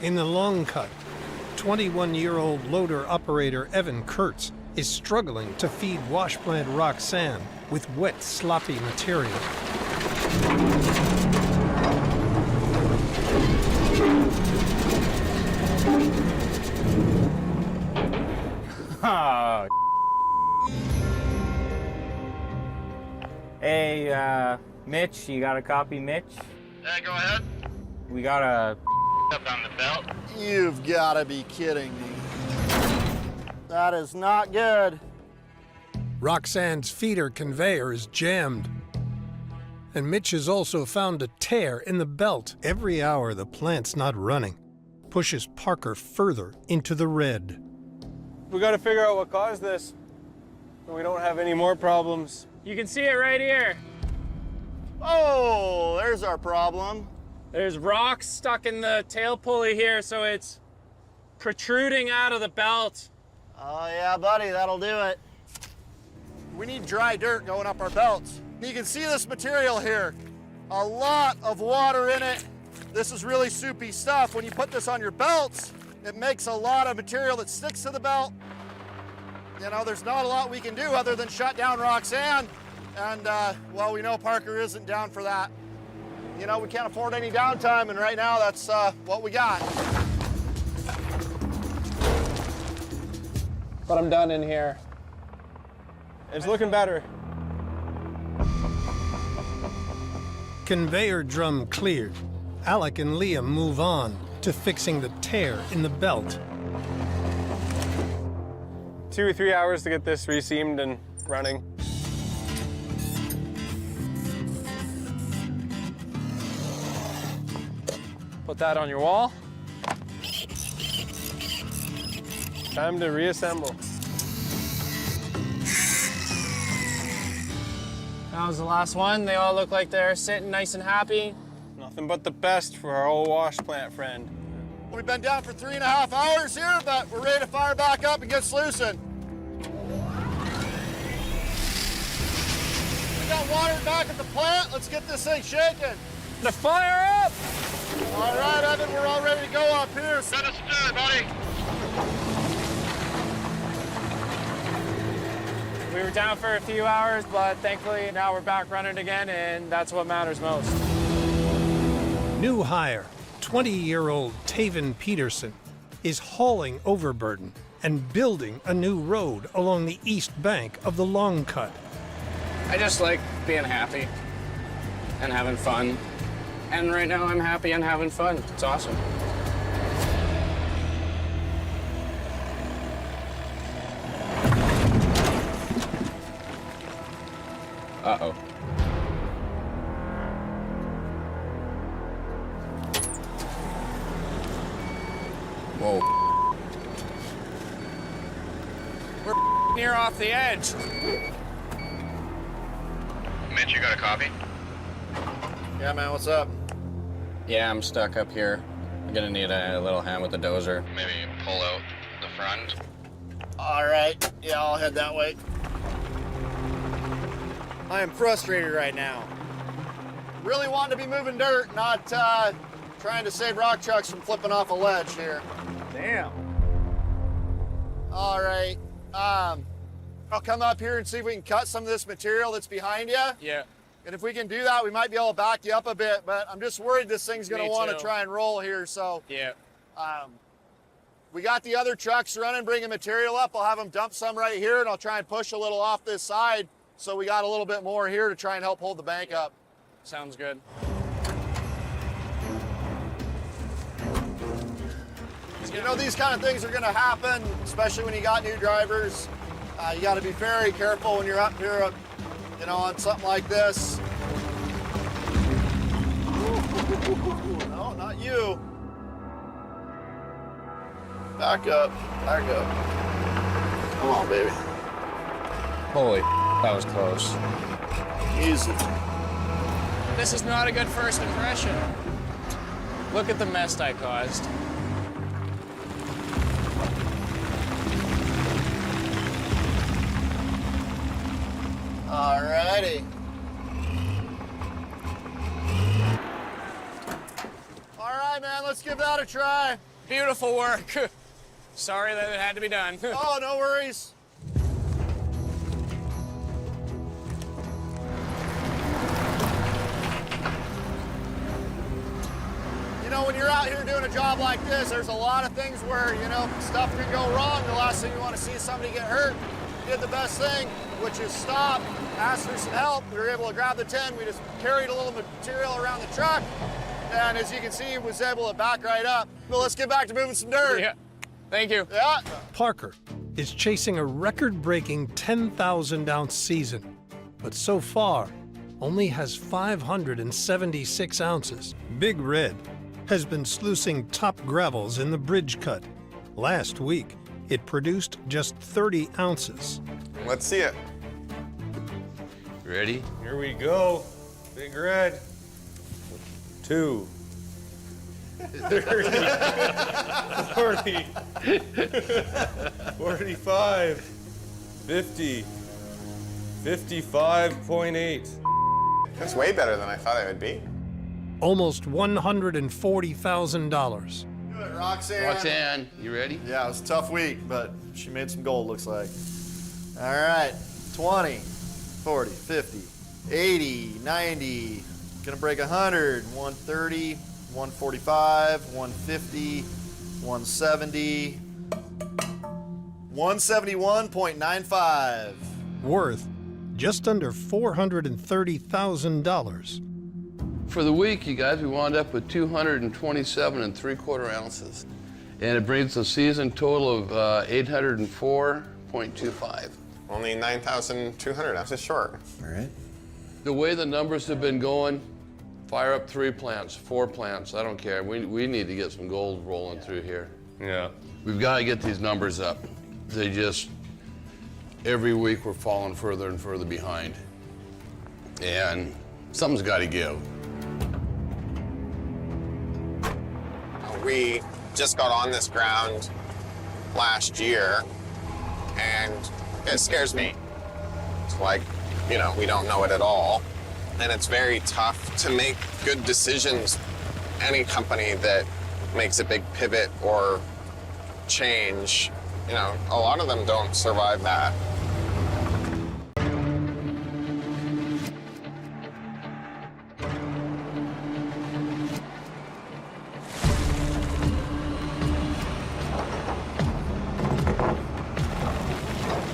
In the long cut, 21-year-old loader-operator Evan Kurtz is struggling to feed wash plant Roxanne with wet, sloppy material. Oh. Hey, Mitch, you got a copy, Mitch? Yeah, go ahead. We got a Up on the belt. You've got to be kidding me. That is not good. Roxanne's feeder conveyor is jammed. And Mitch has also found a tear in the belt. Every hour the plant's not running pushes Parker further into the red. We got to figure out what caused this so we don't have any more problems. You can see it right here. Oh, there's our problem. There's rocks stuck in the tail pulley here, so it's protruding out of the belt. Oh yeah, buddy, that'll do it. We need dry dirt going up our belts. You can see this material here. A lot of water in it. This is really soupy stuff. When you put this on your belts, it makes a lot of material that sticks to the belt. You know, there's not a lot we can do other than shut down Roxanne. And, well, we know Parker isn't down for that. You know, we can't afford any downtime, and right now that's what we got. But I'm done in here. It's looking better. Conveyor drum cleared. Alec and Liam move on to fixing the tear in the belt. 2 or 3 hours to get this reseamed and running. Put that on your wall. Time to reassemble. That was the last one. They all look like they're sitting nice and happy. Nothing but the best for our old wash plant friend. We've been down for 3.5 hours here, but we're ready to fire back up and get Sloosing. We got water back at the plant. Let's get this thing shaking. To fire up! All right, Evan, we're all ready to go up here. Send us a stir, buddy. We were down for a few hours, but thankfully now we're back running again, and that's what matters most. New hire, 20-year-old Taven Peterson, is hauling overburden and building a new road along the east bank of the long cut. I just like being happy and having fun. And right now I'm happy and having fun. It's awesome. Uh-oh. Whoa. We're near off the edge. Mitch, you got a copy? Yeah, man, what's up? Yeah, I'm stuck up here. I'm gonna need a little hand with the dozer. Maybe pull out the front. All right, yeah, I'll head that way. I am frustrated right now. Really wanting to be moving dirt, not trying to save rock trucks from flipping off a ledge here. Damn. All right, I'll come up here and see if we can cut some of this material that's behind you. Yeah. And if we can do that, we might be able to back you up a bit, but I'm just worried this thing's gonna Me want to too. try and roll here, so. Yeah. We got the other trucks running, bringing material up. I'll have them dump some right here, and I'll try and push a little off this side, so we got a little bit more here to try and help hold the bank up. Sounds good. You know, these kind of things are gonna happen, especially when you got new drivers. You gotta be very careful when you're up here, you know, on something like this. No, not you. Back up, back up. Come on, baby. Holy, that was close. Easy. This is not a good first impression. Look at the mess I caused. Alrighty. All right, right, man, let's give that a try. Beautiful work. Sorry that it had to be done. Oh, no worries. You know, when you're out here doing a job like this, there's a lot of things where, you know, stuff can go wrong. The last thing you want to see is somebody get hurt. We did the best thing, which is stop, ask for some help. We were able to grab the 10. We just carried a little material around the truck. And as you can see, was able to back right up. Well, let's get back to moving some dirt. Yeah. Thank you. Yeah. Parker is chasing a record-breaking 10,000-ounce season, but so far only has 576 ounces. Big Red has been sluicing top gravels in the bridge cut. Last week, it produced just 30 ounces. Let's see it. Ready? Here we go. Big Red. 2. 30. 40. 45. 50. 55.8. That's way better than I thought it would be. Almost $140,000. Do it, Roxanne. Roxanne, you ready? Yeah, it was a tough week, but she made some gold, looks like. All right, 20, 40, 50, 80, 90, gonna break 100, 130, 145, 150, 170, 171.95. Worth just under $430,000. For the week, you guys, we wound up with 227 3/4 ounces. And it brings the season total of 804.25. Only 9,200 ounces short. All right. The way the numbers have been going, fire up 3 plants, 4 plants, I don't care. We need to get some gold rolling through here. Yeah. We've got to get these numbers up. They just, every week we're falling further and further behind. And something's got to give. We just got on this ground last year, and it scares me. It's like, you know, we don't know it at all. And it's very tough to make good decisions. Any company that makes a big pivot or change, you know, a lot of them don't survive that.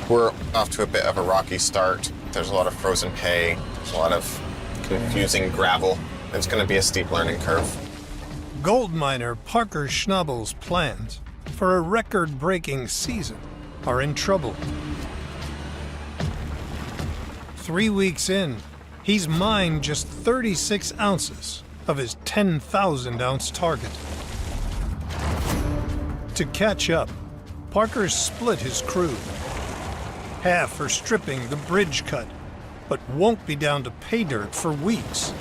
We're off to a bit of a rocky start. There's a lot of frozen pay. There's a lot of confusing gravel. It's going to be a steep learning curve. Gold miner Parker Schnabel's plans for a record-breaking season are in trouble. 3 weeks in, he's mined just 36 ounces of his 10,000-ounce target. To catch up, Parker's split his crew. Half are stripping the bridge cut, but won't be down to pay dirt for weeks.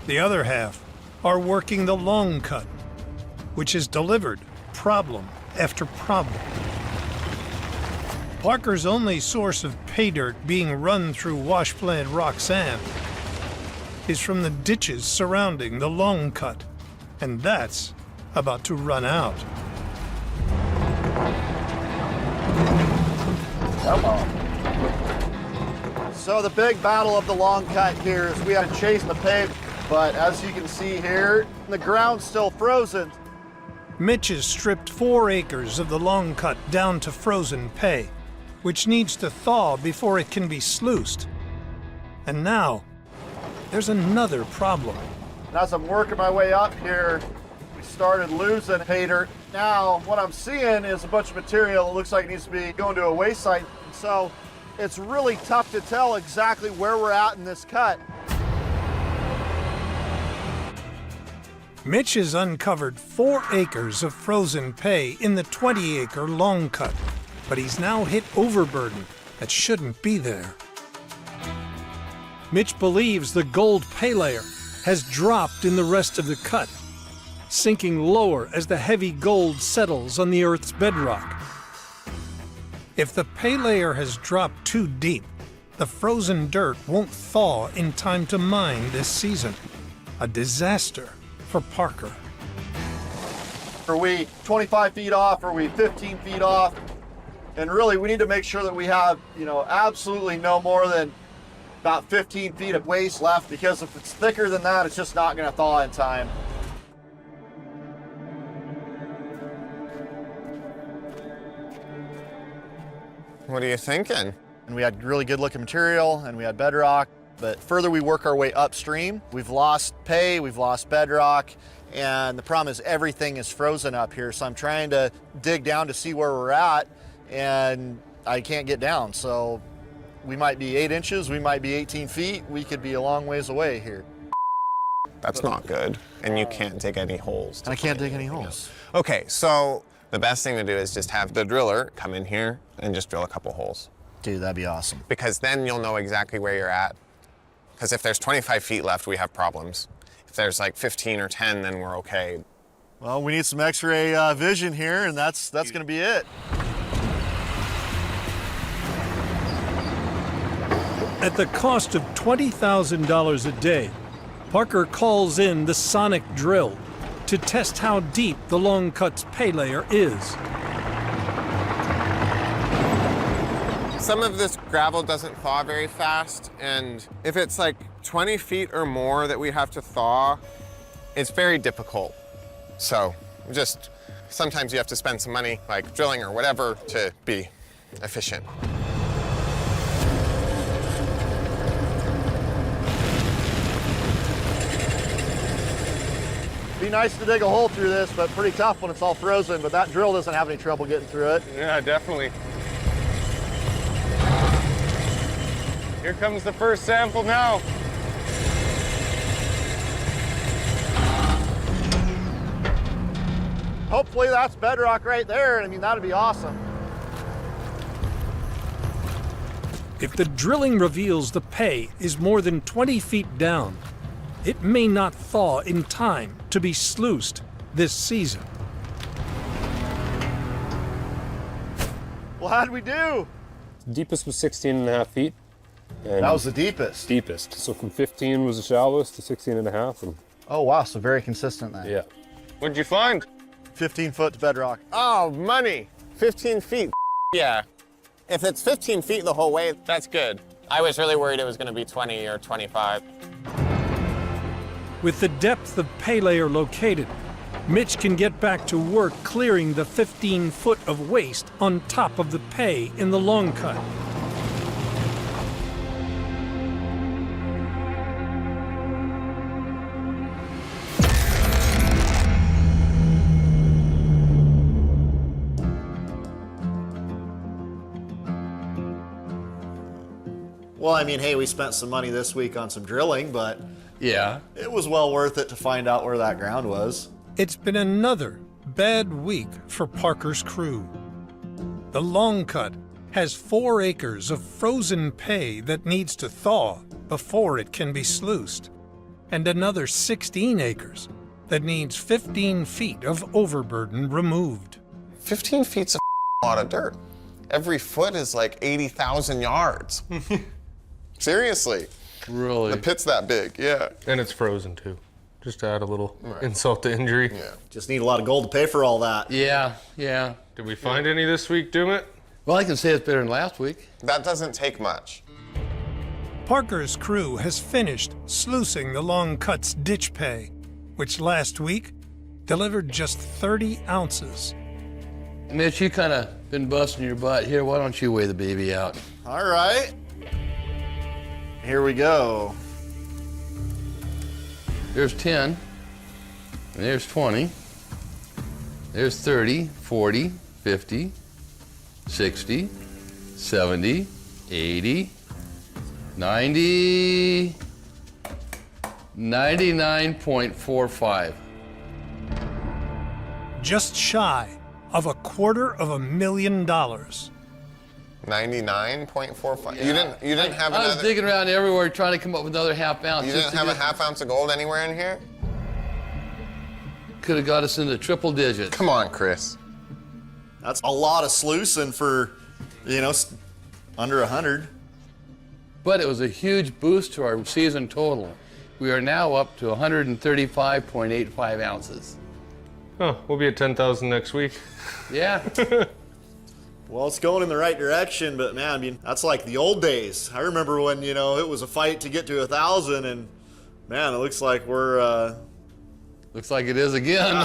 The other half are working the long cut, which has delivered problem after problem. Parker's only source of pay dirt being run through wash plant Roxanne is from the ditches surrounding the long cut, and that's about to run out. So the big battle of the long cut here is we have to chase the pay, but as you can see here, the ground's still frozen. Mitch has stripped 4 acres of the long cut down to frozen pay, which needs to thaw before it can be sluiced. And now, there's another problem. And as I'm working my way up here, we started losing pay dirt. Now, what I'm seeing is a bunch of material that looks like it needs to be going to a waste site. So it's really tough to tell exactly where we're at in this cut. Mitch has uncovered 4 acres of frozen pay in the 20-acre long cut, but he's now hit overburden that shouldn't be there. Mitch believes the gold pay layer has dropped in the rest of the cut, sinking lower as the heavy gold settles on the Earth's bedrock. If the pay layer has dropped too deep, the frozen dirt won't thaw in time to mine this season. A disaster for Parker. Are we 25 feet off? Are we 15 feet off? And really, we need to make sure that we have, absolutely no more than about 15 feet of waste left, because if it's thicker than that, it's just not going to thaw in time. What are you thinking? And we had really good looking material and we had bedrock, but further we work our way upstream, we've lost pay, we've lost bedrock, and the problem is everything is frozen up here. So I'm trying to dig down to see where we're at, and I can't get down. So we might be 8 inches, we might be 18 feet, we could be a long ways away here. That's not good. And you can't dig any holes. I can't dig any holes. Okay, so the best thing to do is just have the driller come in here and just drill a couple holes. Dude, that'd be awesome. Because then you'll know exactly where you're at. Because if there's 25 feet left, we have problems. If there's like 15 or 10, then we're okay. Well, we need some x-ray vision here, and that's gonna be it. At the cost of $20,000 a day, Parker calls in the sonic drill to test how deep the Long Cut's pay layer is. Some of this gravel doesn't thaw very fast, and if it's like 20 feet or more that we have to thaw, it's very difficult. So just sometimes you have to spend some money, like drilling or whatever, to be efficient. Be nice to dig a hole through this, but pretty tough when it's all frozen, but that drill doesn't have any trouble getting through it. Yeah, definitely. Here comes the first sample now. Hopefully that's bedrock right there. I mean, that'd be awesome. If the drilling reveals the pay is more than 20 feet down, it may not thaw in time to be sluiced this season. Well, how'd we do? Deepest was 16.5 feet. And That was the deepest. deepest. So from 15 was the shallowest to 16.5. And Oh, wow, so very consistent then. yeah. What'd you find? 15 foot to bedrock. Oh, money. 15 feet. Yeah. If it's 15 feet the whole way, that's good. I was really worried it was going to be 20 or 25. With the depth of pay layer located, Mitch can get back to work clearing the 15 foot of waste on top of the pay in the Long Cut. Well, I mean, hey, we spent some money this week on some drilling, but Yeah. it was well worth it to find out where that ground was. It's been another bad week for Parker's crew. The Long Cut has 4 acres of frozen pay that needs to thaw before it can be sluiced, and another 16 acres that needs 15 feet of overburden removed. 15 feet's a lot of dirt. Every foot is like 80,000 yards. Seriously. Really? The pit's that big, yeah. And it's frozen too. Just to add a little insult to injury. Yeah. Just need a lot of gold to pay for all that. Yeah, yeah. Did we find any this week, Doomit? Well, I can say it's better than last week. That doesn't take much. Parker's crew has finished sluicing the Long Cut's ditch pay, which last week delivered just 30 ounces. Mitch, you kind of been busting your butt. Here, why don't you weigh the baby out? All right. Here we go. There's 10, and there's 20, there's 30, 40, 50, 60, 70, 80, 90, 99.45. Just shy of $250,000. 99.45. You didn't have I was another. digging around everywhere trying to come up with another half ounce. You didn't have a half ounce of gold anywhere in here? Could have got us into triple digits. Come on, Chris. That's a lot of sluicing for, under 100. But it was a huge boost to our season total. We are now up to 135.85 ounces. Oh, we'll be at 10,000 next week. Yeah. Well, it's going in the right direction, but man, I mean, that's like the old days. I remember when, you know, it was a fight to get to 1,000, and man, it looks like we're, Looks like it is again.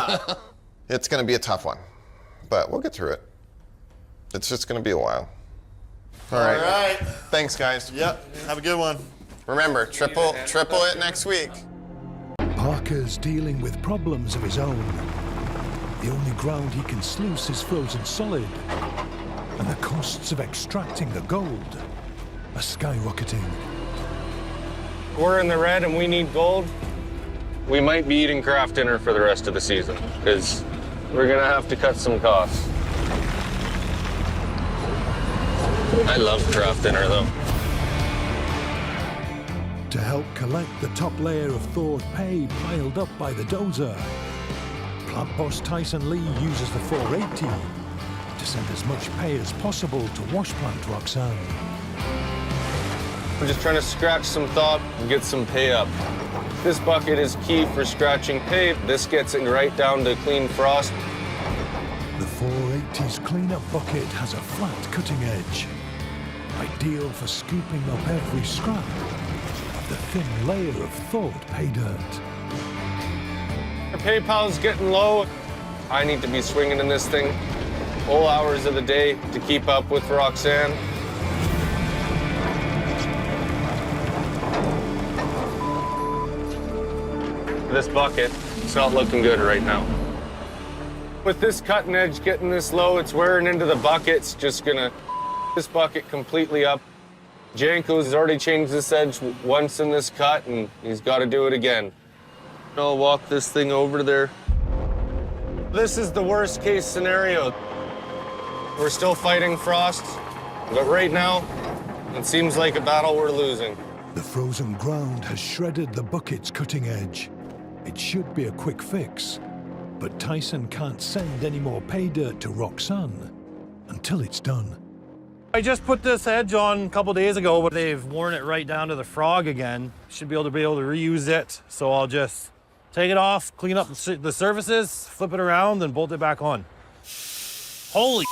It's going to be a tough one, but we'll get through it. It's just going to be a while. All right. Thanks, guys. Yep, have a good one. Remember, triple it next week. Parker's dealing with problems of his own. The only ground he can sluice is frozen solid, and the costs of extracting the gold are skyrocketing. We're in the red and we need gold. We might be eating craft dinner for the rest of the season because we're gonna have to cut some costs. I love craft dinner though. To help collect the top layer of thawed pay piled up by the dozer, plant boss Tyson Lee uses the 480 to send as much pay as possible to wash plant Roxanne. We're just trying to scratch some thought and get some pay up. This bucket is key for scratching pay. This gets it right down to clean frost. The 480's cleanup bucket has a flat cutting edge, ideal for scooping up every scrap of the thin layer of thawed pay dirt. Our pay pal's getting low. I need to be swinging in this thing all hours of the day to keep up with Roxanne. This bucket, it's not looking good right now. With this cutting edge getting this low, it's wearing into the bucket. It's just gonna this bucket completely up. Janko's already changed this edge once in this cut, and he's got to do it again. I'll walk this thing over there. This is the worst case scenario. We're still fighting frost, but right now, it seems like a battle we're losing. The frozen ground has shredded the bucket's cutting edge. It should be a quick fix, but Tyson can't send any more pay dirt to Roxanne until it's done. I just put this edge on a couple days ago, but they've worn it right down to the frog again. Should be able to reuse it, so I'll just take it off, clean up the surfaces, flip it around, and bolt it back on. Holy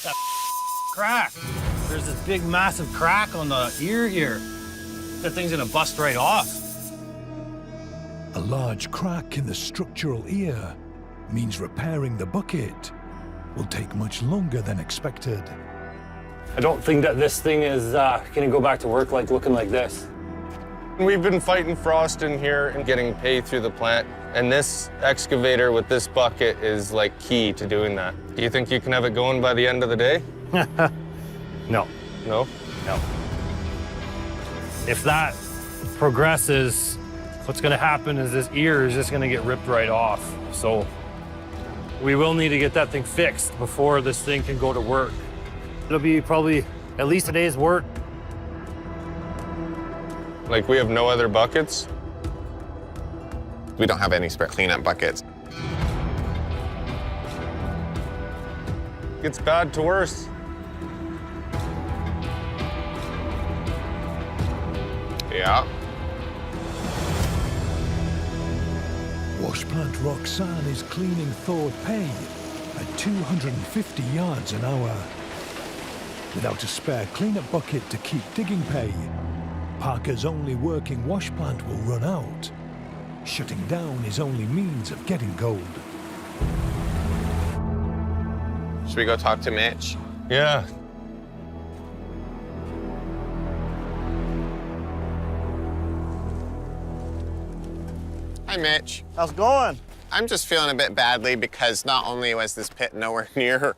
that crack. There's this big, massive crack on the ear here. That thing's gonna bust right off. A large crack in the structural ear means repairing the bucket will take much longer than expected. I don't think that this thing is gonna go back to work like looking like this. We've been fighting frost in here and getting pay through the plant, and this excavator with this bucket is like key to doing that. Do you think you can have it going by the end of the day? No. No? No. If that progresses, what's gonna happen is this ear is just gonna get ripped right off. So we will need to get that thing fixed before this thing can go to work. It'll be probably at least a day's work. Like we have no other buckets? We don't have any spare cleanup buckets. It's bad to worse. Yeah. Wash plant Roxanne is cleaning thawed pay at 250 yards an hour. Without a spare cleanup bucket to keep digging pay, Parker's only working wash plant will run out, shutting down his only means of getting gold. Should we go talk to Mitch? Yeah. Hi, Mitch. How's it going? I'm just feeling a bit badly because not only was this pit nowhere near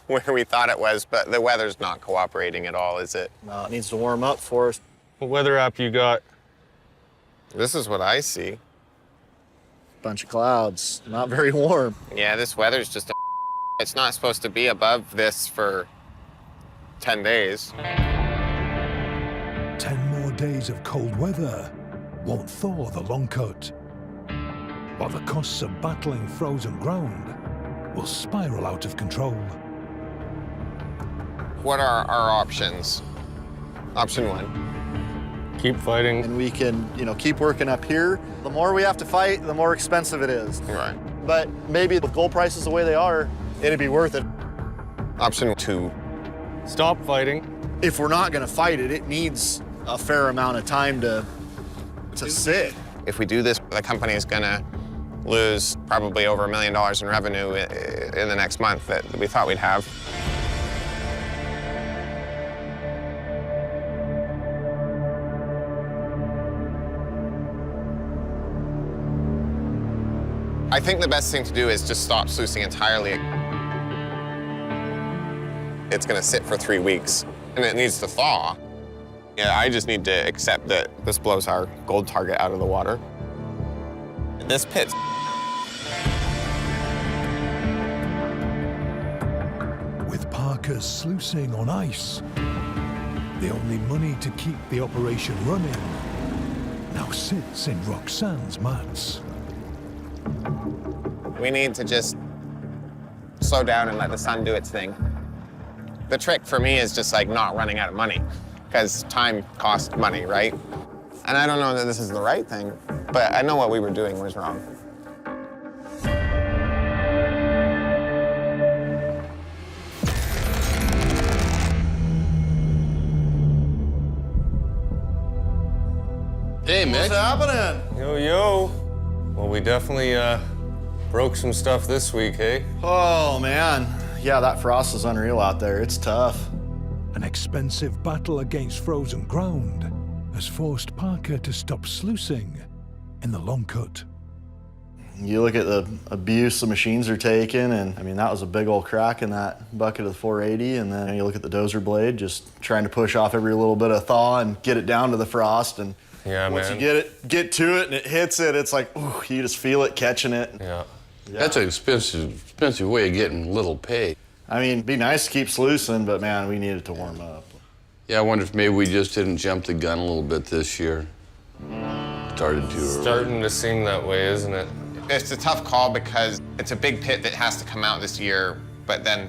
where we thought it was, but the weather's not cooperating at all, is it? No, it needs to warm up for us. What weather app you got? This is what I see. Bunch of clouds, not very warm. Yeah, this weather's just it's not supposed to be above this for 10 days. 10 more days of cold weather won't thaw the long cut, while the costs of battling frozen ground will spiral out of control. What are our options? Option 1. Keep fighting. And we can, keep working up here. The more we have to fight, the more expensive it is. Right. but maybe with gold prices the way they are, it'd be worth it. Option 2. Stop fighting. If we're not gonna fight it, it needs a fair amount of time to sit. If we do this, the company is gonna lose probably over $1 million in revenue in the next month that we thought we'd have. I think the best thing to do is just stop sluicing entirely. It's gonna sit for 3 weeks and it needs to thaw. Yeah, I just need to accept that this blows our gold target out of the water. This pit's With Parker's sluicing on ice, the only money to keep the operation running now sits in Roxanne's mats. We need to just slow down and let the sun do its thing. The trick for me is just like not running out of money, because time costs money, right? And I don't know that this is the right thing, but I know what we were doing was wrong. Hey, Mitch. What's happening? Yo, yo. Well, we definitely broke some stuff this week, hey? Oh, man. Yeah, that frost is unreal out there. It's tough. An expensive battle against frozen ground has forced Parker to stop sluicing in the long cut. You look at the abuse the machines are taking, and I mean, that was a big old crack in that bucket of the 480, and then you look at the dozer blade, just trying to push off every little bit of thaw and get it down to the frost, and Yeah, once man. you get to it and it hits it, it's like, ooh, you just feel it catching it. Yeah. That's an expensive way of getting little pay. I mean, it'd be nice to keep sluicing, but man, we need it to warm up. Yeah, I wonder if maybe we just didn't jump the gun a little bit this year. Started too early. Starting to seem that way, isn't it? It's a tough call because it's a big pit that has to come out this year, but then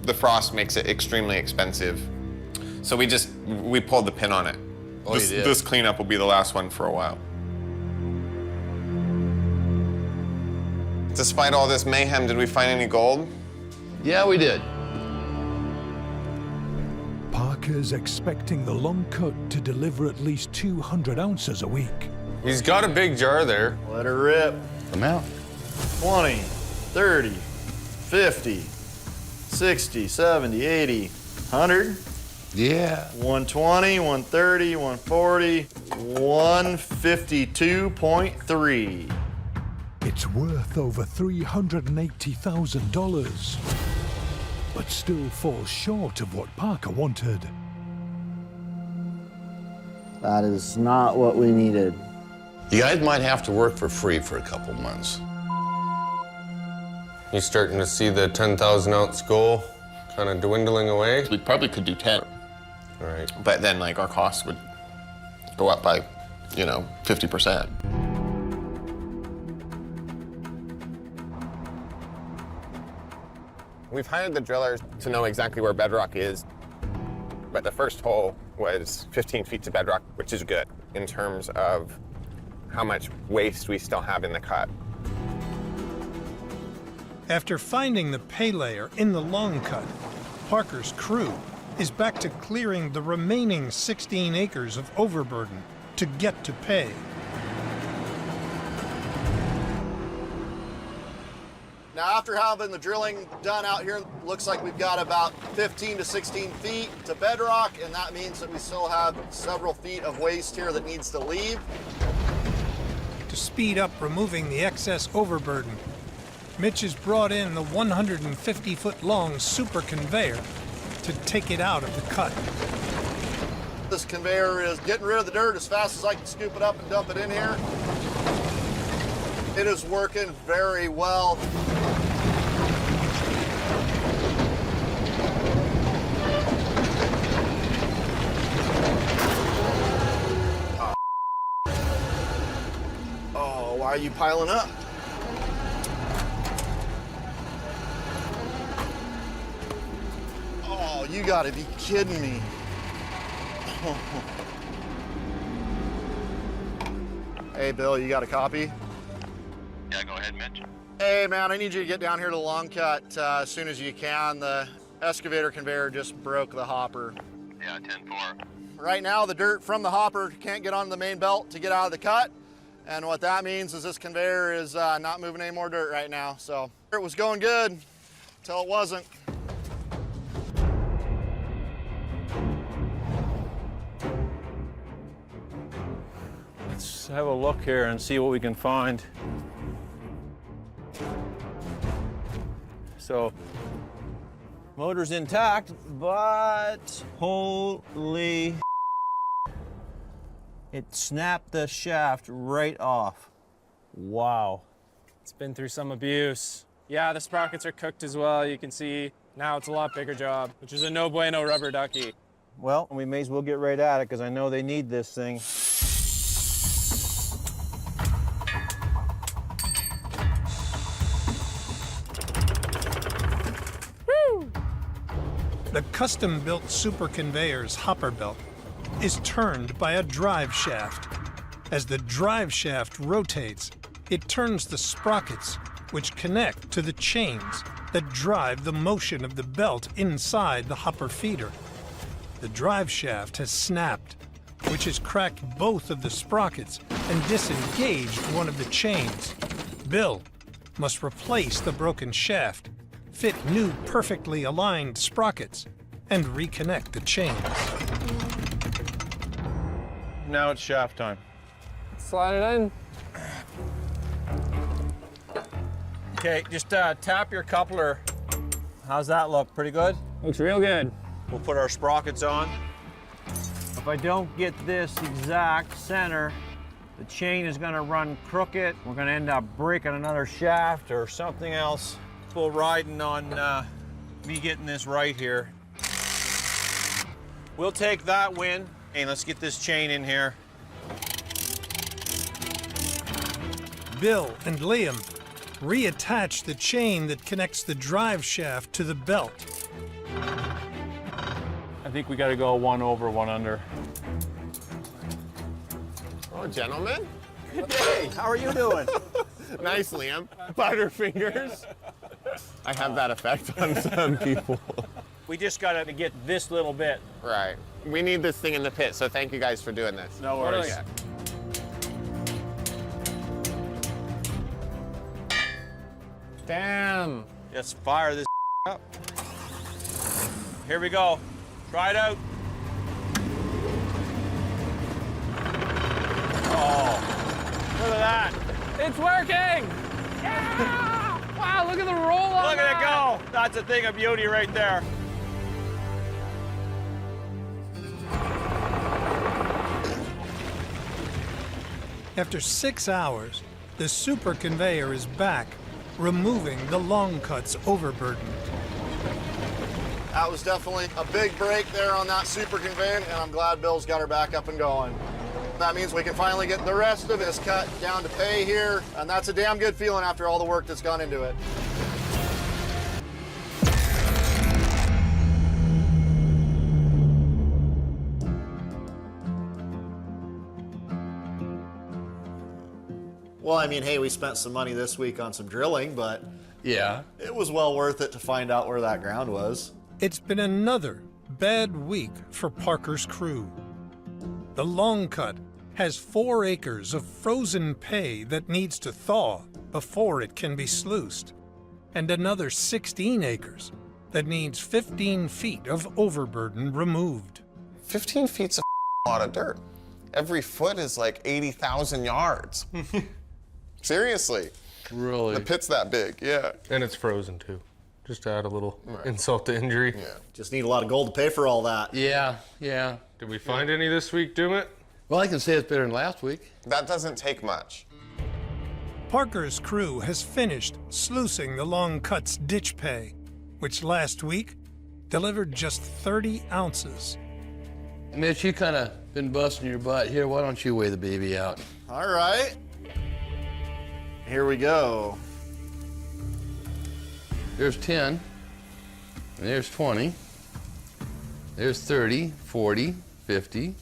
the frost makes it extremely expensive. So we pulled the pin on it. Oh, you did? This cleanup will be the last one for a while. Despite all this mayhem, did we find any gold? Yeah, we did. Parker's expecting the long cut to deliver at least 200 ounces a week. He's got a big jar there. Let her rip. Come out. 20, 30, 50, 60, 70, 80, 100. Yeah. 120, 130, 140, 152.3. It's worth over $380,000, but still falls short of what Parker wanted. That is not what we needed. You guys might have to work for free for a couple months. You starting to see the 10,000 ounce goal kind of dwindling away? We probably could do 10. All right. But then like our costs would go up by, 50%. We've hired the drillers to know exactly where bedrock is, but the first hole was 15 feet to bedrock, which is good in terms of how much waste we still have in the cut. After finding the pay layer in the long cut, Parker's crew is back to clearing the remaining 16 acres of overburden to get to pay. Now, after having the drilling done out here, looks like we've got about 15 to 16 feet to bedrock, and that means that we still have several feet of waste here that needs to leave. To speed up removing the excess overburden, Mitch has brought in the 150-foot-long super conveyor to take it out of the cut. This conveyor is getting rid of the dirt as fast as I can scoop it up and dump it in here. It is working very well. Oh, why are you piling up? Oh, you gotta be kidding me. Hey, Bill, you got a copy? Yeah, go ahead, Mitch. Hey man, I need you to get down here to the long cut as soon as you can. The excavator conveyor just broke the hopper. Yeah, 10-4. Right now, the dirt from the hopper can't get onto the main belt to get out of the cut. And what that means is this conveyor is not moving any more dirt right now. So it was going good until it wasn't. Let's have a look here and see what we can find. So, motor's intact, but holy, it snapped the shaft right off. Wow. It's been through some abuse. Yeah, the sprockets are cooked as well. You can see now it's a lot bigger job, which is a no bueno rubber ducky. Well, we may as well get right at it because I know they need this thing. The custom-built super conveyor's hopper belt is turned by a drive shaft. As the drive shaft rotates, it turns the sprockets, which connect to the chains that drive the motion of the belt inside the hopper feeder. The drive shaft has snapped, which has cracked both of the sprockets and disengaged one of the chains. Bill must replace the broken shaft, fit new perfectly aligned sprockets, and reconnect the chains. Now it's shaft time. Slide it in. Okay, just tap your coupler. How's that look? Pretty good? Looks real good. We'll put our sprockets on. If I don't get this exact center, the chain is gonna run crooked. We're gonna end up breaking another shaft or something else. Full riding on me getting this right here. We'll take that win. Hey, let's get this chain in here. Bill and Liam reattach the chain that connects the drive shaft to the belt. I think we gotta go one over, one under. Oh, gentlemen. Hey, how are you doing? Nice, Liam. Butterfingers. I have that effect on some people. We just gotta get this little bit. Right. We need this thing in the pit, so thank you guys for doing this. No worries. Yeah. Damn. Let's fire this up. Here we go. Try it out. Oh, look at that. It's working! Yeah! Wow, look at the roll on Look at it go. That's a thing of beauty right there. After 6 hours, the super conveyor is back, removing the long cut's overburden. That was definitely a big break there on that super conveyor, and I'm glad Bill's got her back up and going. That means we can finally get the rest of this cut down to pay here, and that's a damn good feeling after all the work that's gone into it. Well, I mean, hey, we spent some money this week on some drilling, but Yeah. it was well worth it to find out where that ground was. It's been another bad week for Parker's crew. The long cut has 4 acres of frozen pay that needs to thaw before it can be sluiced, and another 16 acres that needs 15 feet of overburden removed. 15 feet's a lot of dirt. Every foot is like 80,000 yards. Seriously. Really? The pit's that big, yeah. And it's frozen too. Just to add a little insult to injury. Yeah. Just need a lot of gold to pay for all that. Yeah, yeah. Did we find any this week, Doomit? Well, I can say it's better than last week. That doesn't take much. Parker's crew has finished sluicing the long cut's ditch pay, which last week delivered just 30 ounces. Mitch, you kind of been busting your butt. Here, why don't you weigh the baby out? All right. Here we go. There's 10, and there's 20, there's 30, 40, 50,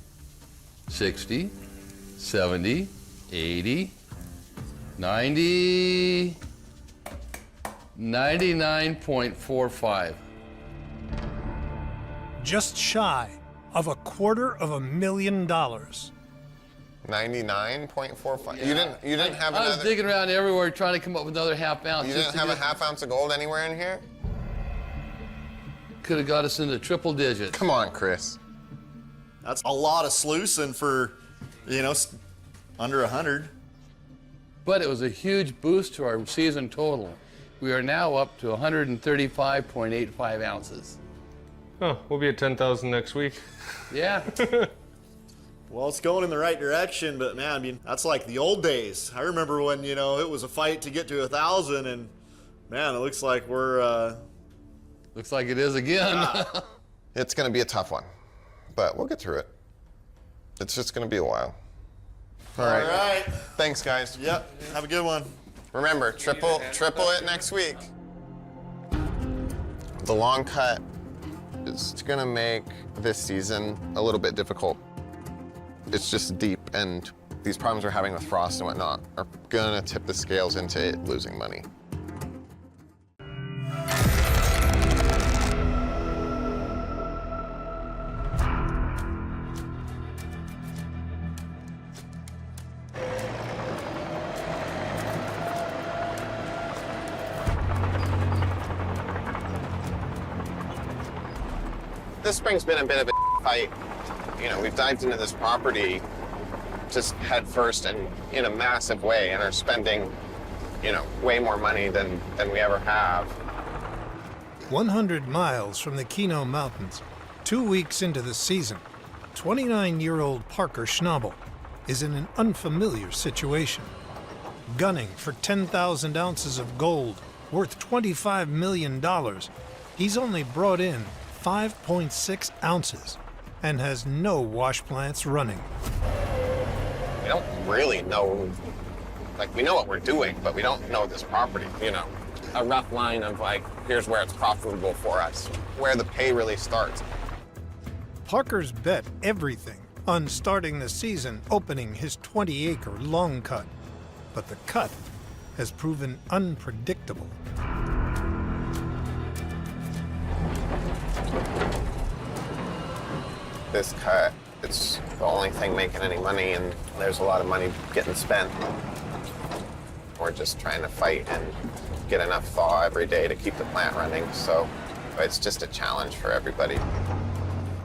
60, 70, 80, 90, 99.45. Just shy of $250,000. 99.45. You didn't have I was another. digging around everywhere trying to come up with another half ounce. You didn't have a half ounce of gold anywhere in here? Could have got us into triple digits. Come on, Chris. That's a lot of sluicing for, under 100. But it was a huge boost to our season total. We are now up to 135.85 ounces. Oh, we'll be at 10,000 next week. Yeah. Well, it's going in the right direction, but man, I mean, that's like the old days. I remember when, it was a fight to get to 1,000, and man, it looks like we're, Looks like it is again. It's going to be a tough one, but we'll get through it. It's just going to be a while. All right. Thanks, guys. Yep. Have a good one. Remember, triple it next week. The long cut is going to make this season a little bit difficult. It's just deep, and these problems we're having with frost and whatnot are going to tip the scales into it losing money. This spring's been a bit of a fight. We've dived into this property just head first and in a massive way, and are spending, way more money than we ever have. 100 miles from the Keno Mountains, 2 weeks into the season, 29-year-old Parker Schnabel is in an unfamiliar situation. Gunning for 10,000 ounces of gold worth $25 million, he's only brought in 5.6 ounces and has no wash plants running. We don't really know, we know what we're doing, but we don't know this property, A rough line of here's where it's profitable for us, where the pay really starts. Parker's bet everything on starting the season opening his 20-acre long cut, but the cut has proven unpredictable. This cut, it's the only thing making any money, and there's a lot of money getting spent. We're just trying to fight and get enough thaw every day to keep the plant running, so it's just a challenge for everybody.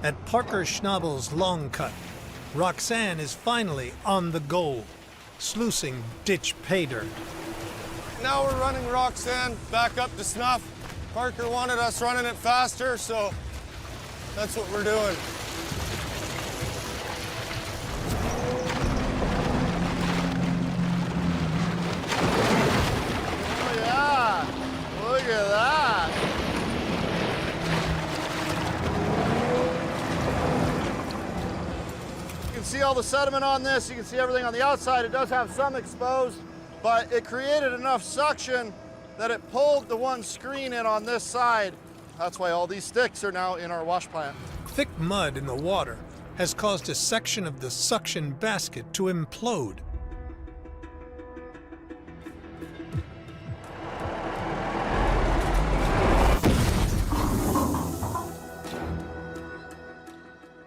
At Parker Schnabel's long cut, Roxanne is finally on the goal, sluicing ditch pay dirt. Now we're running Roxanne back up to snuff. Parker wanted us running it faster, so that's what we're doing. Oh, yeah. Look at that. You can see all the sediment on this. You can see everything on the outside. It does have some exposed, but it created enough suction that it pulled the one screen in on this side. That's why all these sticks are now in our wash plant. Thick mud in the water has caused a section of the suction basket to implode.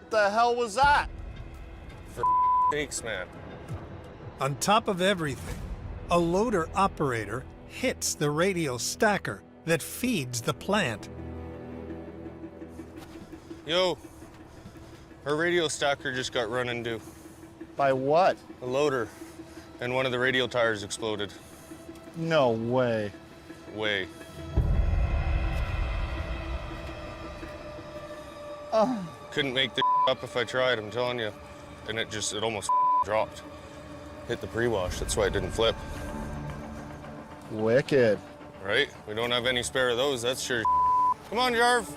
What the hell was that? Thanks, man. On top of everything, a loader operator hits the radial stacker that feeds the plant. Yo, our radial stacker just got run into. By what? A loader, and one of the radial tires exploded. No way. Way. Oh. Couldn't make the up if I tried, I'm telling you. And it almost dropped. Hit the pre-wash, that's why it didn't flip. Wicked. Right? We don't have any spare of those, that's sure. Come on, Jarv.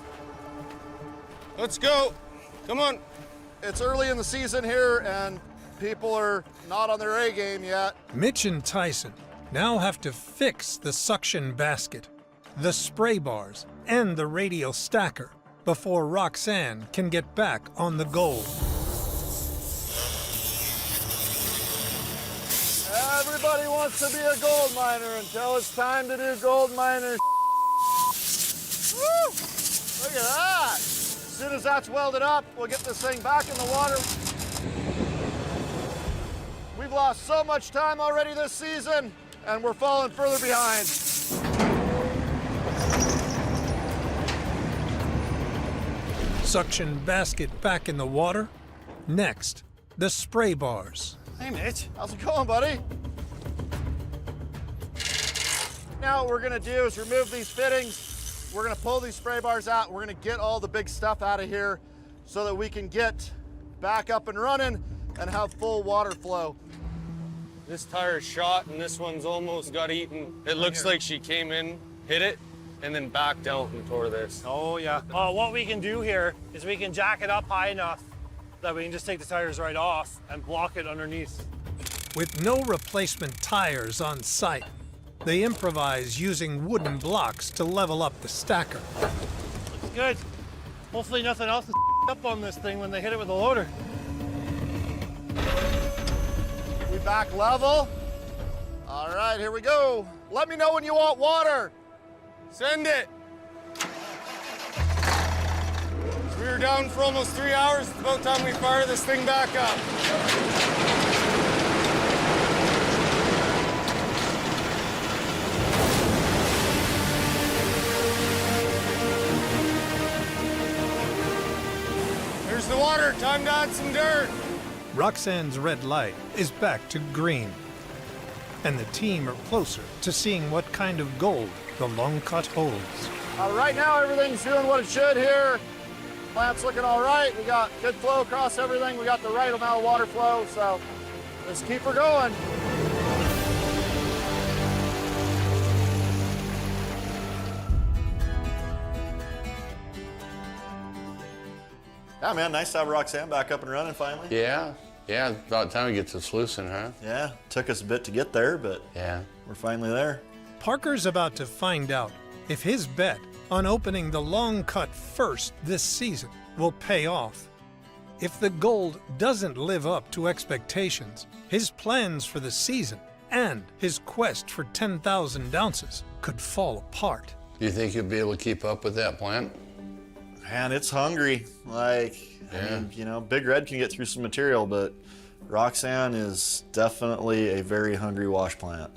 Let's go. Come on. It's early in the season here, and people are not on their A game yet. Mitch and Tyson now have to fix the suction basket, the spray bars, and the radial stacker before Roxanne can get back on the goal. Everybody wants to be a gold miner until it's time to do gold miner. as that's welded up, we'll get this thing back in the water. We've lost so much time already this season, and we're falling further behind. Suction basket back in the water. Next, the spray bars. Hey, Mitch. How's it going, buddy? Now what we're gonna do is remove these fittings. We're gonna pull these spray bars out. We're gonna get all the big stuff out of here so that we can get back up and running and have full water flow. This tire's shot and this one's almost got eaten. It looks like she came in, hit it, and then backed out and tore this. Oh, yeah. What we can do here is we can jack it up high enough that we can just take the tires right off and block it underneath. With no replacement tires on site, they improvise using wooden blocks to level up the stacker. Looks good. Hopefully nothing else is up on this thing when they hit it with a loader. We back level. All right, here we go. Let me know when you want water. Send it! We were down for almost 3 hours. It's about time we fire this thing back up. Here's the water. Time to add some dirt. Roxanne's red light is back to green, and the team are closer to seeing what kind of gold the long cut holds. Right now, everything's doing what it should here. Plant's looking all right. We got good flow across everything. We got the right amount of water flow, so let's keep her going. Yeah, man, nice to have Roxanne back up and running finally. Yeah, about time we get to Sloosing, huh? Yeah, took us a bit to get there, but Yeah. we're finally there. Parker's about to find out if his bet on opening the long cut first this season will pay off. If the gold doesn't live up to expectations, his plans for the season and his quest for 10,000 ounces could fall apart. Do you think you'll be able to keep up with that plant? Man, it's hungry. I mean, you know, Big Red can get through some material, but Roxanne is definitely a very hungry wash plant.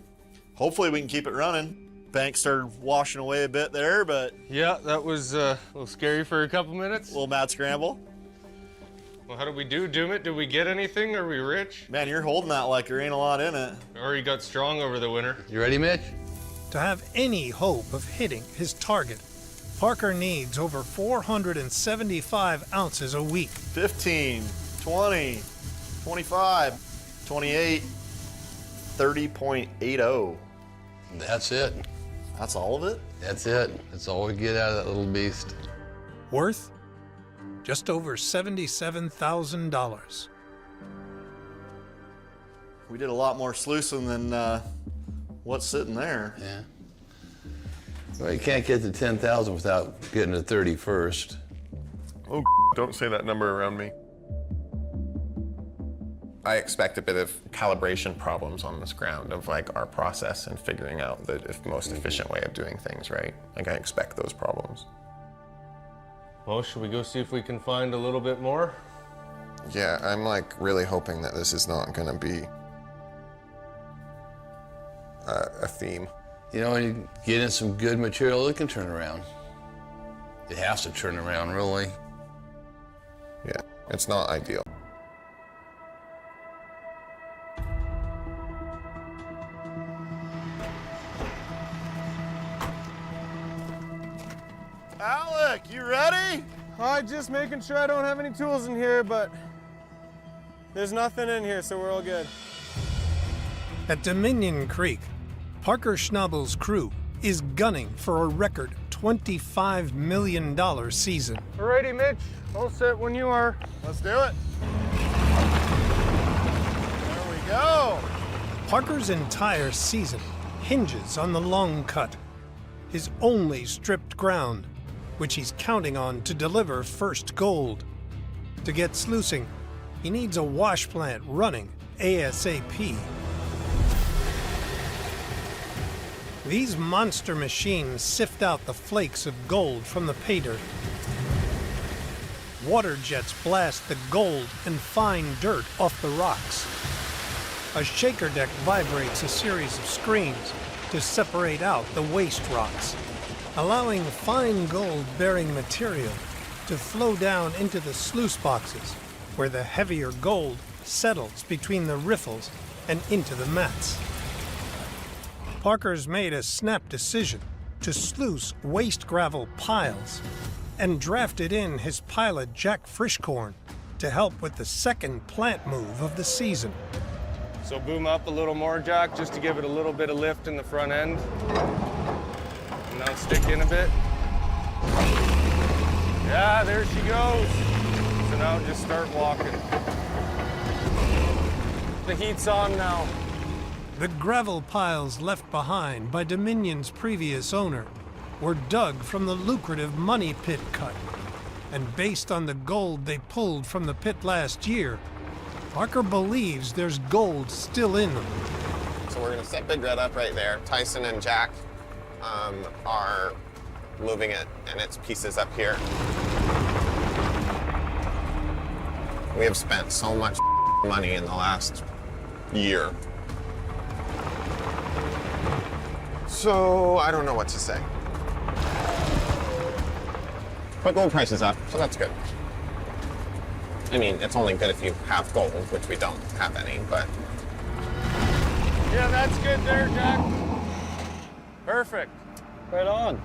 Hopefully we can keep it running. Bank started washing away a bit there, but... Yeah, that was a little scary for a couple minutes. A little mad scramble. Well, how did we do, Doomit? Did we get anything? Are we rich? Man, you're holding that like there ain't a lot in it. Or he got strong over the winter? You ready, Mitch? To have any hope of hitting his target, Parker needs over 475 ounces a week. 15, 20, 25, 28, 30.80. That's it. That's all of it? That's it. That's all we get out of that little beast. Worth just over $77,000. We did a lot more sluicing than what's sitting there. Yeah. Well, you can't get to 10,000 without getting to 30 first. Oh, don't say that number around me. I expect a bit of calibration problems on this ground of like our process and figuring out the most efficient way of doing things, right? Like I expect those problems. Well, should we go see if we can find a little bit more? Yeah, I'm like really hoping that this is not gonna be a theme. You know, when you get in some good material, it can turn around. It has to turn around, really. Yeah, it's not ideal. Alec, you ready? Just making sure I don't have any tools in here, but there's nothing in here, so we're all good. At Dominion Creek, Parker Schnabel's crew is gunning for a record $25 million season. Alrighty, Mitch. All set when you are. Let's do it. There we go. Parker's entire season hinges on the long cut, his only stripped ground, which he's counting on to deliver first gold. To get sluicing, he needs a wash plant running ASAP. These monster machines sift out the flakes of gold from the pay dirt. Water jets blast the gold and fine dirt off the rocks. A shaker deck vibrates a series of screens to separate out the waste rocks, allowing fine gold-bearing material to flow down into the sluice boxes, where the heavier gold settles between the riffles and into the mats. Parker's made a snap decision to sluice waste gravel piles and drafted in his pilot Jack Frischkorn to help with the second plant move of the season. So boom up a little more, Jack, just to give it a little bit of lift in the front end. And now stick in a bit. Yeah, there she goes. So now just start walking. The heat's on now. The gravel piles left behind by Dominion's previous owner were dug from the lucrative money pit cut. And based on the gold they pulled from the pit last year, Parker believes there's gold still in them. So we're gonna set Big Red up right there. Tyson and Jack are moving it and its pieces up here. We have spent so much money in the last year. So I don't know what to say. But gold price is up, so that's good. I mean, it's only good if you have gold, which we don't have any, but... Yeah, that's good there, Jack. Perfect. Right on.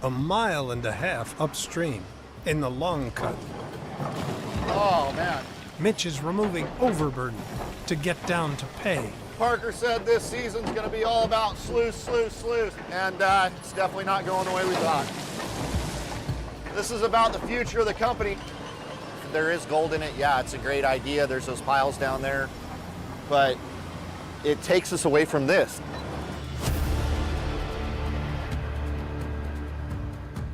A mile and a half upstream, in the long cut, Oh, man. Mitch is removing overburden to get down to pay. Parker said this season's going to be all about sluice, sluice, sluice. And it's definitely not going the way we thought. This is about the future of the company. There is gold in it. Yeah, it's a great idea. There's those piles down there. But it takes us away from this.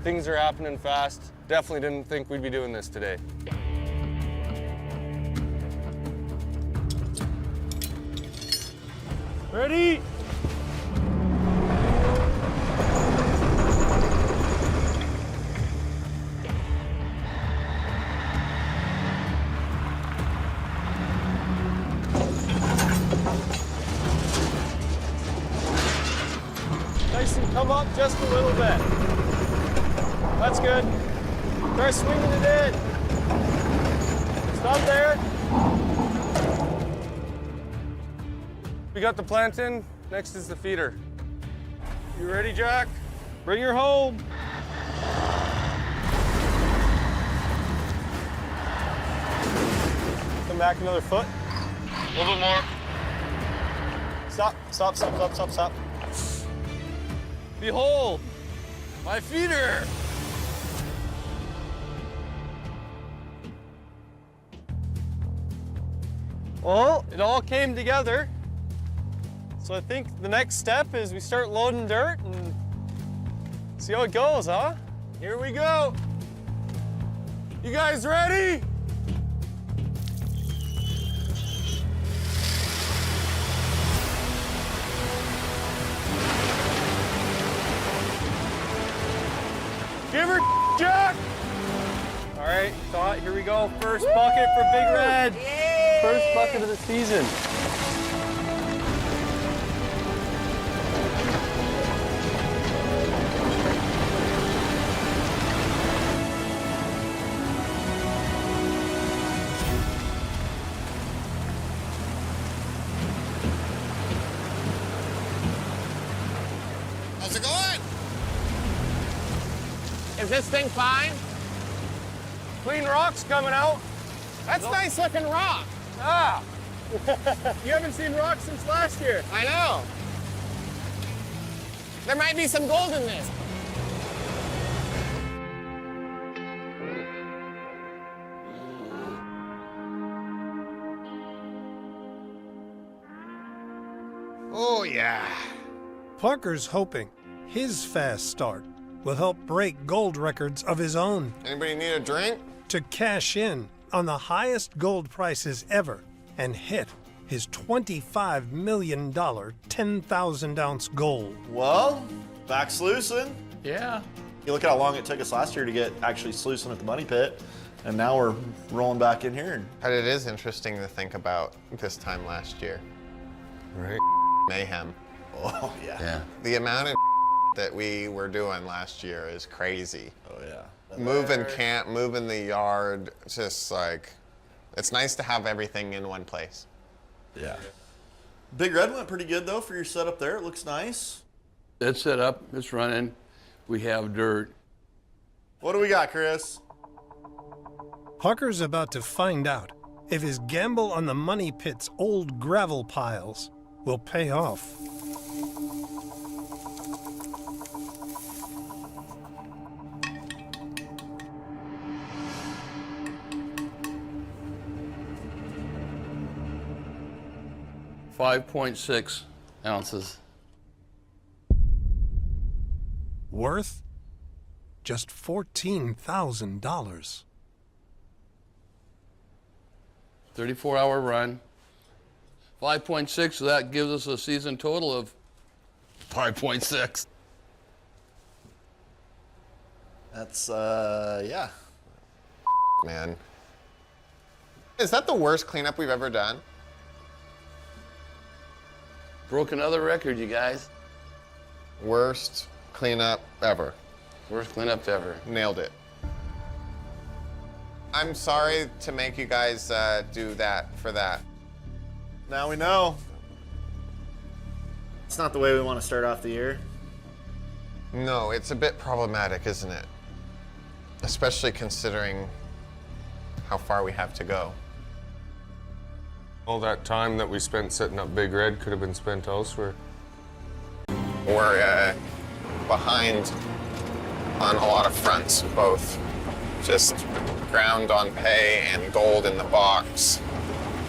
Things are happening fast. Definitely didn't think we'd be doing this today. Ready? Tyson, come up just a little bit. That's good. Try swinging it in. Stop there. We got the plant in. Next is the feeder. You ready, Jack? Bring her home. Come back another foot. A little bit more. Stop, stop, stop, stop, stop, stop. Behold, my feeder. Well, it all came together. So I think the next step is we start loading dirt and see how it goes, huh? Here we go. You guys ready? Give her, Jack! All right, thought, here we go. First bucket for Big Red. Yay! First bucket of the season. How's it going? Is this thing fine? Clean rocks coming out. That's nice looking rock. Ah! You haven't seen rocks since last year. I know. There might be some gold in this. Oh, yeah. Parker's hoping his fast start will help break gold records of his own Anybody need a drink? to cash in on the highest gold prices ever and hit his $25 million 10,000 ounce goal. Well, back sluicing. Yeah. You look at how long it took us last year to get actually sluicing at the money pit, and now we're rolling back in here. But it is interesting to think about this time last year. Right. Mayhem. Oh, yeah. Yeah. The amount of that we were doing last year is crazy. Oh, yeah. Moving camp, moving the yard, just like, it's nice to have everything in one place. Yeah. Big Red went pretty good, though, for your setup there. It looks nice. It's set up, it's running. We have dirt. What do we got, Chris? Parker's about to find out if his gamble on the money pit's old gravel piles will pay off. .6 ounces. Worth just $14,000. 34-hour run. 5.6, so that gives us a season total of 5.6. That's, yeah. Man. Is that the worst cleanup we've ever done? Broke another record, you guys. Worst cleanup ever. Worst cleanup ever. Nailed it. I'm sorry to make you guys do that for that. Now we know. It's not the way we want to start off the year. No, it's a bit problematic, isn't it? Especially considering how far we have to go. All that time that we spent setting up Big Red could have been spent elsewhere. We're behind on a lot of fronts, both just ground on pay and gold in the box.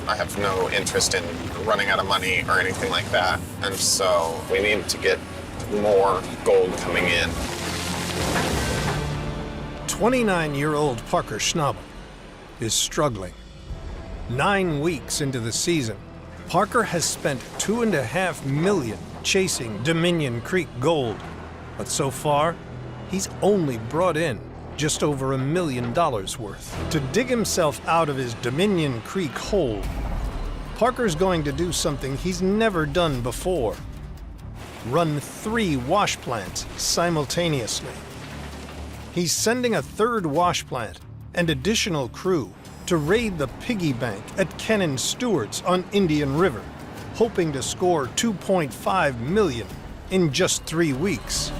I have no interest in running out of money or anything like that, and so we need to get more gold coming in. 29-year-old Parker Schnabel is struggling. 9 weeks into the season, Parker has spent $2.5 million chasing Dominion Creek gold, but so far, he's only brought in just over $1 million worth. To dig himself out of his Dominion Creek hole, Parker's going to do something he's never done before: run 3 wash plants simultaneously. He's sending a 3rd wash plant and additional crew to raid the piggy bank at Ken and Stewart's on Indian River, hoping to score $2.5 million in just 3 weeks.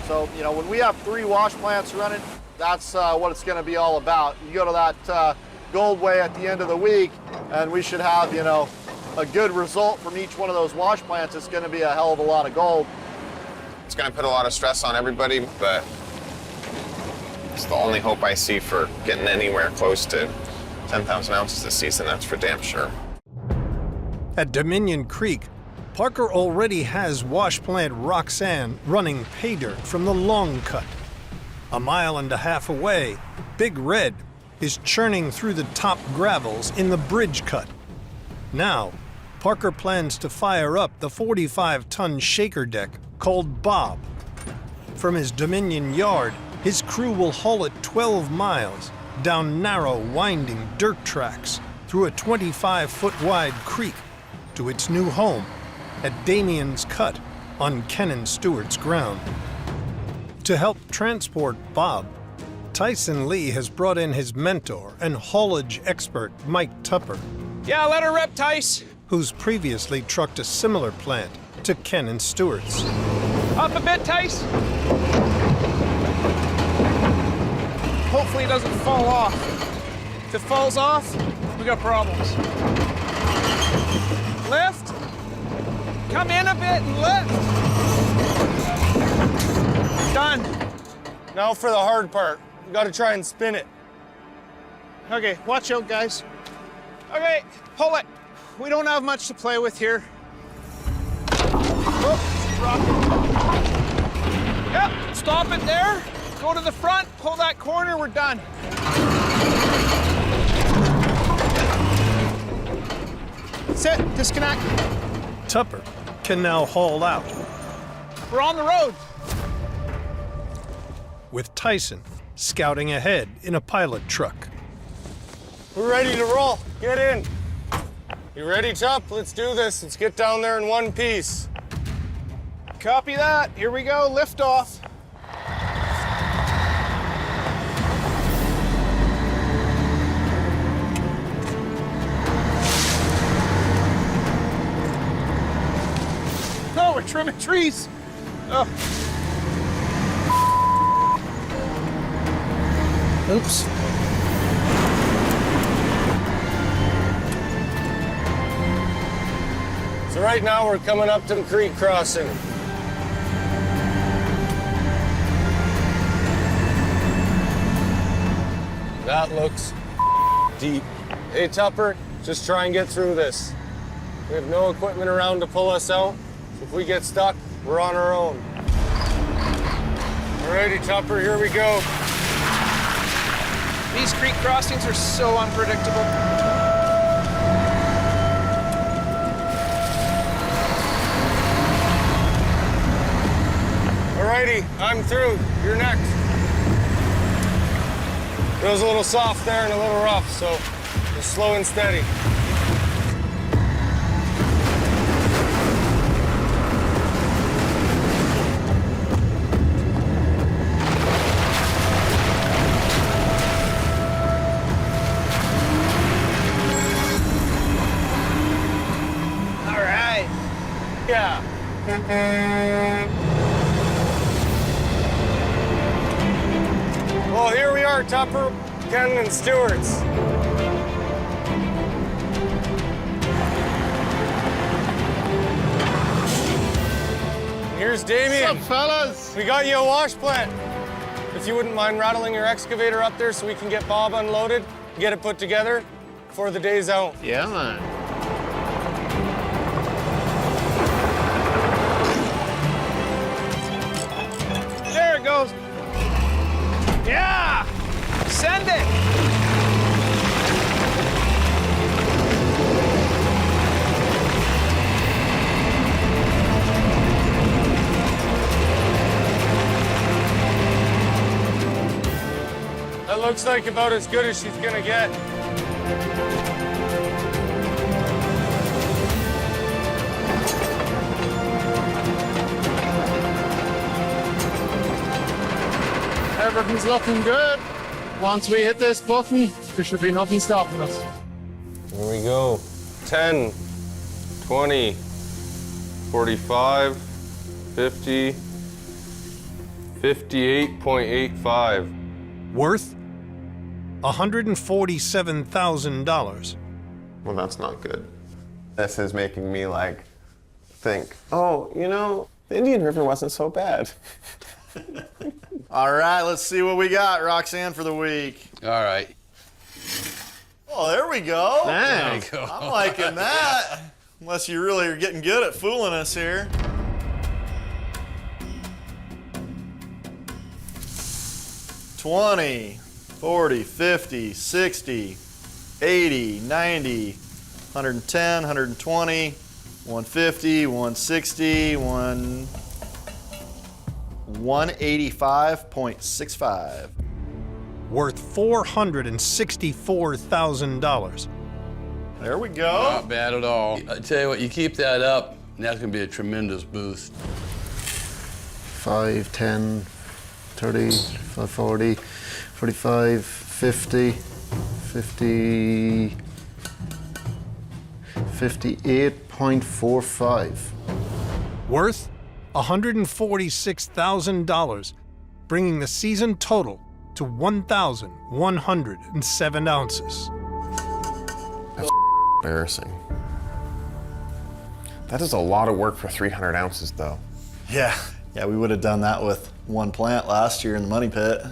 So, you know, when we have 3 wash plants running, that's what it's going to be all about. You go to that gold weigh at the end of the week, and we should have, you know, a good result from each one of those wash plants. It's going to be a hell of a lot of gold. It's going to put a lot of stress on everybody, but it's the only hope I see for getting anywhere close to 10,000 ounces this season, that's for damn sure. At Dominion Creek, Parker already has wash plant Roxanne running pay dirt from the long cut. 1.5 miles away, Big Red is churning through the top gravels in the bridge cut. Now, Parker plans to fire up the 45-ton shaker deck called Bob. From his Dominion yard, his crew will haul it 12 miles down narrow, winding dirt tracks through a 25-foot wide creek to its new home at Damien's Cut on Ken and Stewart's ground. To help transport Bob, Tyson Lee has brought in his mentor and haulage expert Mike Tupper, Yeah, let her rip, Tice. who's previously trucked a similar plant to Ken and Stewart's. Up a bit, Tice. Hopefully it doesn't fall off. If it falls off, we got problems. Lift. Come in a bit and lift. Done. Now for the hard part. We gotta try and spin it. Okay, watch out, guys. Okay, pull it. We don't have much to play with here. Oh, rock it. Yep, stop it there. Go to the front, pull that corner, we're done. That's it, disconnect. Tupper can now haul out. We're on the road. With Tyson scouting ahead in a pilot truck. We're ready to roll. Get in. You ready, Chup? Let's do this. Let's get down there in one piece. Copy that. Here we go. Lift off. Oh, we're trimming trees. Oh. Oops. So right now we're coming up to the creek crossing. That looks deep. Hey, Tupper, just try and get through this. We have no equipment around to pull us out. So if we get stuck, we're on our own. Alrighty, Tupper, here we go. These creek crossings are so unpredictable. Alrighty, I'm through. You're next. It was a little soft there and a little rough, so just slow and steady. All right. Yeah. Well, here we are, Tupper, Ken, and Stewart's. Here's Damien. What's up, fellas? We got you a wash plant. If you wouldn't mind rattling your excavator up there so we can get Bob unloaded, get it put together before the day's out. Yeah, man. There it goes. Yeah! Send it! That looks like about as good as she's gonna get. Everything's looking good. Once we hit this button, there should be nothing stopping us. Here we go. 10, 20, 45, 50, 58.85. Worth $147,000. Well, that's not good. This is making me like think, oh, you know, the Indian River wasn't so bad. All right, let's see what we got, Roxanne, for the week. All right. Oh, there we go. There you go. I'm liking that. Unless you really are getting good at fooling us here. $20, $40, $50, $60, $80, $90, $110, $120, $150, $160, $185.65. Worth $464,000. There we go. Not bad at all. I tell you what, you keep that up, and that's going to be a tremendous boost. 5, 10, 30, 40, 45, 50, 50, 58.45. Worth $146,000, bringing the season total to 1,107 ounces. That's embarrassing. That is a lot of work for 300 ounces, though. Yeah, we would have done that with one plant last year in the money pit.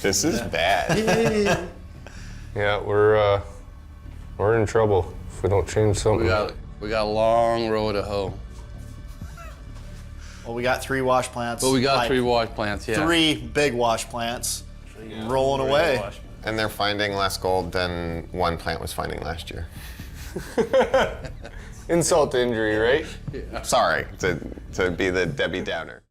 This is bad. Yeah, we're in trouble if we don't change something. We got a long road to hoe. Well, we got 3 wash plants. But we got 3 wash plants, yeah. 3 big wash plants rolling away. And they're finding less gold than one plant was finding last year. Insult to injury, right? Sorry to be the Debbie Downer.